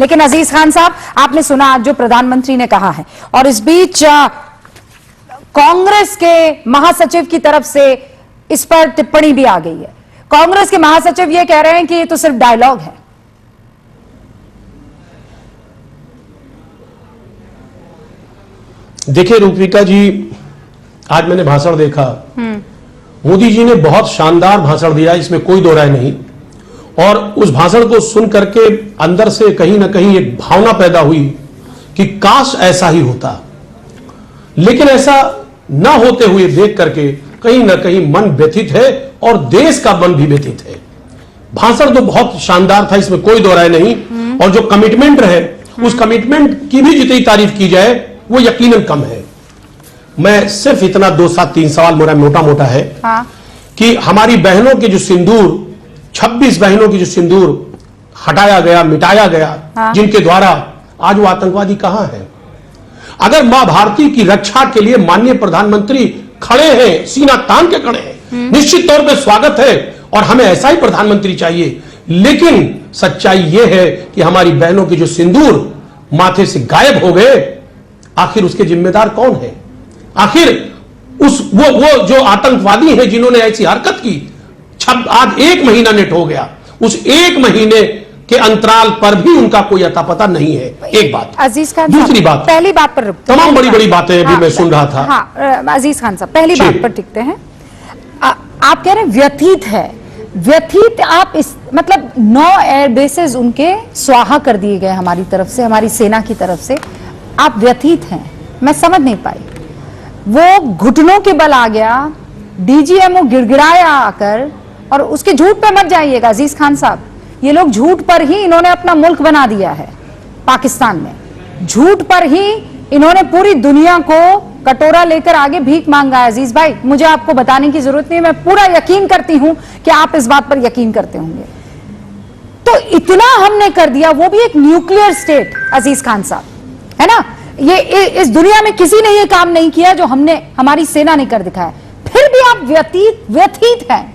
लेकिन अजीज खान साहब, आपने सुना आज जो प्रधानमंत्री ने कहा है, और इस बीच कांग्रेस के महासचिव की तरफ से इस पर टिप्पणी भी आ गई है। कांग्रेस के महासचिव ये कह रहे हैं कि ये तो सिर्फ डायलॉग है। देखिए रूपिका जी, आज मैंने भाषण देखा, मोदी जी ने बहुत शानदार भाषण दिया, इसमें कोई दो राय नहीं। और उस भाषण को सुन करके अंदर से कहीं ना कहीं एक भावना पैदा हुई कि काश ऐसा ही होता, लेकिन ऐसा ना होते हुए देख करके कहीं ना कहीं मन व्यथित है और देश का मन भी व्यथित है। भाषण तो बहुत शानदार था, इसमें कोई दो राय नहीं। और जो कमिटमेंट रहे, उस कमिटमेंट की भी जितनी तारीफ की जाए वो यकीनन कम है। मैं सिर्फ इतना 2-3 सवाल मेरा मोटा मोटा है कि हमारी बहनों के जो सिंदूर, 26 बहनों की जो सिंदूर हटाया गया, मिटाया गया, जिनके द्वारा आज वो आतंकवादी कहां है? अगर मां भारती की रक्षा के लिए माननीय प्रधानमंत्री खड़े हैं, सीना तान के खड़े हैं, निश्चित तौर पे स्वागत है और हमें ऐसा ही प्रधानमंत्री चाहिए। लेकिन सच्चाई यह है कि हमारी बहनों के जो सिंदूर माथे से गायब हो गए, आखिर उसके जिम्मेदार कौन है? आखिर वो जो आतंकवादी हैं जिन्होंने ऐसी हरकत की, आज 1 महीना नेट हो गया, उस 1 महीने के अंतराल पर भी उनका कोई अता पता नहीं है। एक बात। अजीज खान, दूसरी बात, पहली बात पर तमाम बड़ी बड़ी बातें अभी मैं सुन रहा था। अजीज खान साहब, पहली बात पर टिकते हैं। आप कह रहे हैं व्यथित है, व्यथित आप इस मतलब 9 एयरबेसेस उनके स्वाहा कर दिए गए हमारी तरफ से, हमारी सेना की तरफ से, आप व्यथित हैं, मैं समझ नहीं पाई। वो घुटनों के बल आ गया, डीजीएमओ गिड़गिड़ाया आकर, और उसके झूठ पे मत जाइएगा अजीज खान साहब, ये लोग झूठ पर ही इन्होंने अपना मुल्क बना दिया है पाकिस्तान में। झूठ पर ही इन्होंने पूरी दुनिया को कटोरा लेकर आगे भीख मांगा है। अजीज भाई, मुझे आपको बताने की जरूरत नहीं, मैं पूरा यकीन करती हूं कि आप इस बात पर यकीन करते होंगे। तो इतना हमने कर दिया, वो भी एक न्यूक्लियर स्टेट अजीज खान साहब, है ना? ये इस दुनिया में किसी ने ये काम नहीं किया जो हमारी सेना ने कर दिखाया, फिर भी आप व्यथित हैं।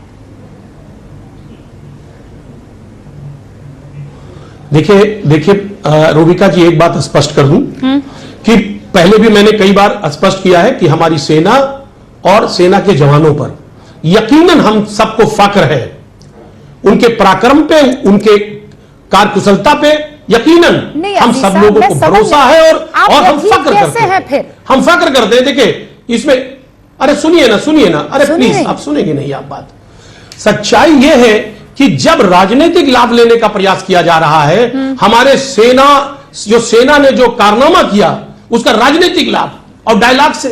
देखिए रूबिका जी, एक बात स्पष्ट कर दूं कि पहले भी मैंने कई बार स्पष्ट किया है कि हमारी सेना और सेना के जवानों पर यकीनन हम सबको फख्र है, उनके पराक्रम पे, उनके कार्यकुशलता पे यकीनन हम सब लोगों को भरोसा है और हम फख्र करते हैं। हम फख्र करते हैं। देखिए इसमें, अरे सुनिए ना, अरे प्लीज, आप सुनेंगे नहीं आप बात। सच्चाई यह है कि जब राजनीतिक लाभ लेने का प्रयास किया जा रहा है, हमारे सेना ने जो कारनामा किया उसका राजनीतिक लाभ और डायलॉग से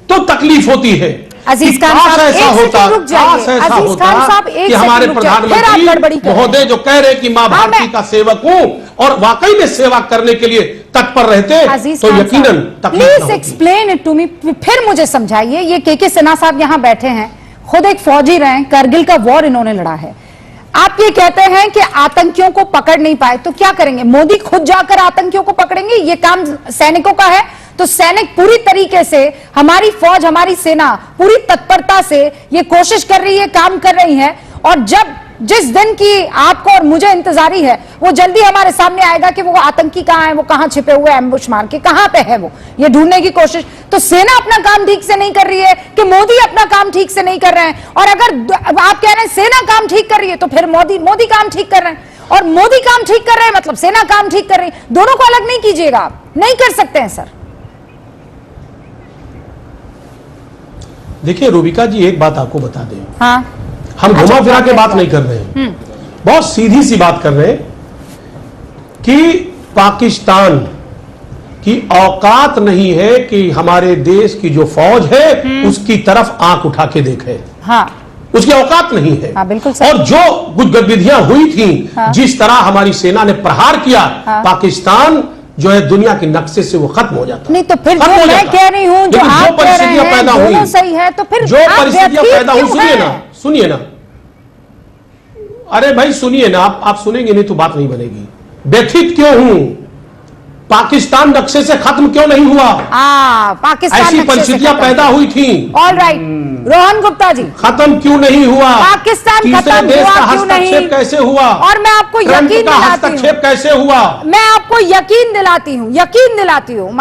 तो तकलीफ होती है। अजीज खान साहब, ऐसा होता कि हमारे प्रधानमंत्री महोदय जो कह रहे कि मां भारती का सेवक हूं और वाकई में सेवा करने के लिए तत्पर रहते, तो यकीनन please explain it to me, फिर मुझे समझाइए। ये के सिन्हा साहब यहां बैठे हैं, खुद एक फौजी रहे, करगिल का वॉर इन्होंने लड़ा है। आप ये कहते हैं कि आतंकियों को पकड़ नहीं पाए तो क्या करेंगे? मोदी खुद जाकर आतंकियों को पकड़ेंगे? ये काम सैनिकों का है, तो सैनिक पूरी तरीके से, हमारी फौज, हमारी सेना पूरी तत्परता से ये कोशिश कर रही है, काम कर रही है। और जिस दिन की आपको और मुझे इंतजारी है, वो जल्दी हमारे सामने आएगा कि वो आतंकी कहां है, वो कहां छिपे हुए, एम्बुश मार के कहां पे है, वो ये ढूंढने की कोशिश। तो सेना अपना काम ठीक से नहीं कर रही है कि मोदी अपना काम ठीक से नहीं कर रहे हैं? और अगर आप कह रहे हैं सेना काम ठीक कर रही है, तो फिर मोदी काम ठीक कर रहे हैं, और मोदी काम ठीक कर रहे हैं मतलब सेना काम ठीक कर रही है। दोनों को अलग नहीं कीजिएगा, आप नहीं कर सकते हैं सर। देखिए रूबिका जी, एक बात आपको बता दें, हाँ, हम घुमा फिरा के बात नहीं कर रहे हैं, बहुत सीधी सी बात कर रहे हैं कि पाकिस्तान की औकात नहीं है कि हमारे देश की जो फौज है उसकी तरफ आंख उठा के देखे। हाँ, उसकी औकात नहीं है। हाँ, बिल्कुल। और जो कुछ गतिविधियां हुई थी, जिस तरह हमारी सेना ने प्रहार किया, पाकिस्तान जो है दुनिया के नक्शे से वो खत्म हो जाता। नहीं तो फिर जो मैं कह रही हूं, जो आप कह रहे हैं, पैदा हुई, सही है, तो फिर जो परिस्थितियां पैदा हुई, सुनिए ना, अरे भाई सुनिए ना, आप सुनेंगे नहीं तो बात नहीं बनेगी। व्यथित क्यों हूं? पाकिस्तान नक्शे से खत्म क्यों नहीं हुआ? पाकिस्तान ऐसी परिस्थितियां पैदा हुई थी। ऑल राइट, रोहन गुप्ता जी, खत्म क्यों नहीं हुआ? पाकिस्तान तीसरे खत्म देश हुआ का क्यों नहीं? हस्तक्षेप कैसे हुआ? और मैं आपको ट्रंप यकीन का दिलाती हूँ, हस्तक्षेप कैसे हुआ? मैं आपको यकीन दिलाती हूँ